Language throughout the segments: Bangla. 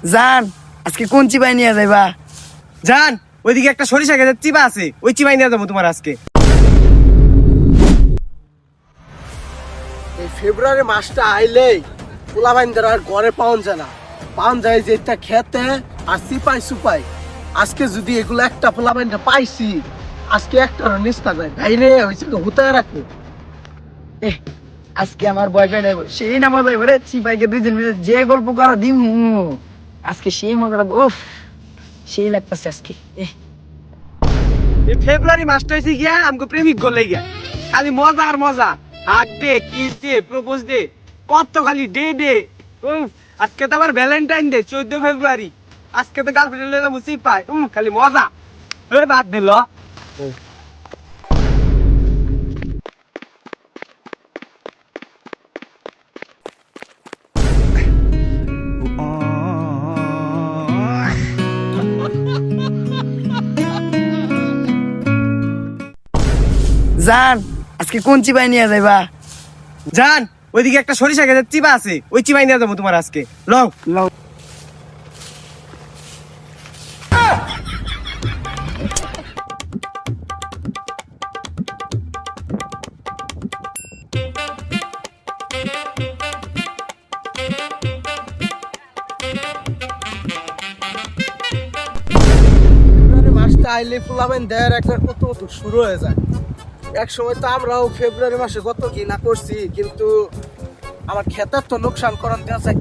জান আজকে কোন চিবাই নিয়ে যাইবা? জান ওইদিকে একটা সরিষা গাছের চিবা আছে, ওই চিবাই নিয়ে যাবো তোমার আজকে। এই ফেব্রুয়ারি মাসটা আইলেই পোলাবাইনদের আর ঘরে পাওন যায় না, পাওন যায় যে একটা খেতে আর সিপাই সুপাই। আজকে যদি এগুলো একটা পোলাবাইনটা পাইছি, আজকে একটা নিস্তা যায় ভাইরে হয়েছে হতে রাখবো। আজকে আমার বয়ফ্রেন্ড আইব, সেই না মজা করে চিপাইকে দুইজন মিলে যে গল্প করা দিম আজকে সেই মজা উফ সেই লাগতেছে আজকে। এই ফেব্রুয়ারি মাসটা হয়েছে গিয়া আমাকে প্রেমিক গলে গিয়া খালি মজা আর মজা, hug day, kiss day, propose day, কত খালি ডে ডে। আজকে তো আবার ভ্যালেন্টাইন ডে 14 ফেব্রুয়ারি, আজকে তো গার্লফ্রেন্ড লইলাম চিপাই, খালি মজা। ওই বাদ দিল। জান আজকে কোন চিবাই নিয়ে যাইবা? জান ওইদিকে একটা সরিষা গাছের চিবা আছে, ওই চিবাই নিয়ে যাবো তোমার আজকে। লও লও। ফেব্রুয়ারি মাসটা আইলে পোলাবাইন দেয়ার একটা কত কত শুরু হয়ে যায়। এক সময় তো আমরাও ফেব্রুয়ারি মাসে কত কি না করছি, কিন্তু আমার খেতের তো লোকসান করান দেওয়া যায়।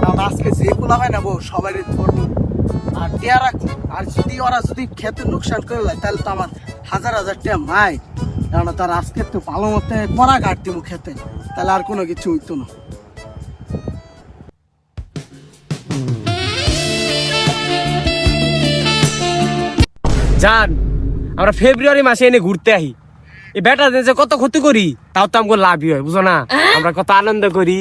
কারণ আজকে যে পোলাবাই নেবো সবাই ধরবো আর দেয়া রাখবো, আর যদি ওরা যদি খেতে লোকসান করে লাই তাহলে তো আমার হাজার হাজার টাকা মাই। কারণ তার আজকে তো ভালো মতে কড়া কাট দিব খেতে, তাহলে আর কোনো কিছু হইতো না। জান আমরা ফেব্রুয়ারি মাসে এনে ঘুরতে আহি, এই বেটা যে কত ক্ষতি করি তাও তো আমাকে লাভই হয়, বুঝো না? আমরা কত আনন্দ করি,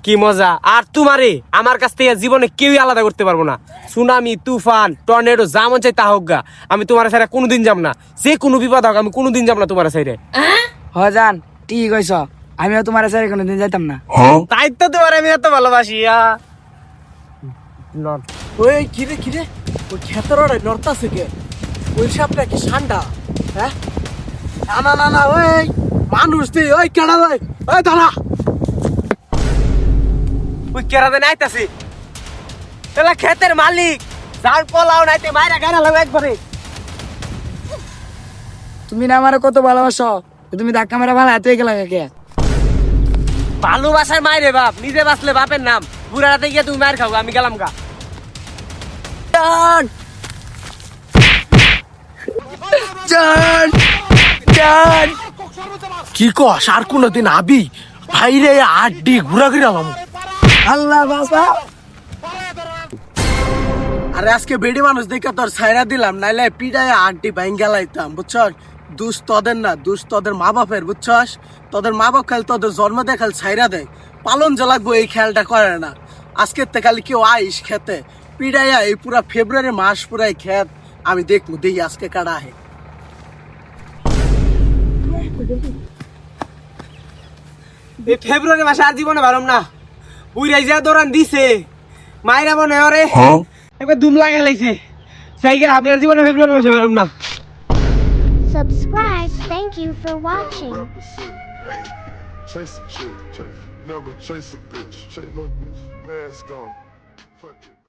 কি মজা। আর তোমারে আমার কাছ থেকে জীবনে কেউই আলাদা করতে পারবো না। সুনামি, তুফান, টর্নেডো, যা মন চাই তা হোক গা, আমি তোমার সাইডে কোনোদিন যাব না। যে কোনো বিপদ হোক আমি কোনোদিন যাব না তোমার সাইডে। হ জান ঠিক কইছ, আমিও তোমার সাথে কোনোদিন যাইতাম না। তাই তো তোমার আমি এত ভালোবাসি। ওই কিরে কিরে ওই খেতের ওরা নড়তাছে কে? ওই সাপটা কি ঠান্ডা? হ্যাঁ না না না না, ওই মানুষ তুই ওই কেডা ভাই, ওই দাঁড়া। ওই কেরাতে নাইতাছি তাহলে ক্ষেতের মালিক যার পলাও নাইতে মাইরা গানা লাগবে একবারে। তুমি না আমারে কত ভালোবাসো, তুমি ধাক্কা মেরা ভালো হাতে গেলা কে? ভালোবাসার মায়ের বাপ, নিজে বাঁচলে বাপের নাম। বুড়া রাতে গিয়ে তুমি মায়ের খাও, আমি গেলাম গা। জান জান জান কি কস আর কোনদিন আবি? ভাইরে আড্ডি ঘুরা ঘুরালাম। আল্লাহ বাসা। আরে আজকে বেডি মানুষ দেখে তোর ছাইরা দিলাম, নাইলে পিড়ায় আড্ডি বাইন গেলাইতাম, বুঝছস? দুষ তোদের না, দুষ তোদের মা বাপের, বুঝছস? তোদের মা বাপ খালি তোদের জন্ম দিয়ে খালি ছাইরা দেয়, পালন যে লাগবো এই খেয়ালটা করে না। আজকের থেকে খালি কেউ আইস খেতে পিড়াইয়া এই পুরা ফেব্রুয়ারি মাস পুরাই খেত আমি দেখবো, দেখি আজকে কাটা আহে। এই ফেব্রুয়ারি মাসে আর জীবনে ভারম না, বুড়াই যা দৌড়ান দিছে মায়েরা মনে হয় একবার দুম লাগা লাইছে। সাইকে আপনার জীবনে ফেব্রুয়ারি মাসে ভারম না। Subscribe. Thank you for watching. Chase a chick, never chase a bitch. Chase no bitch, mask on. Fuck it.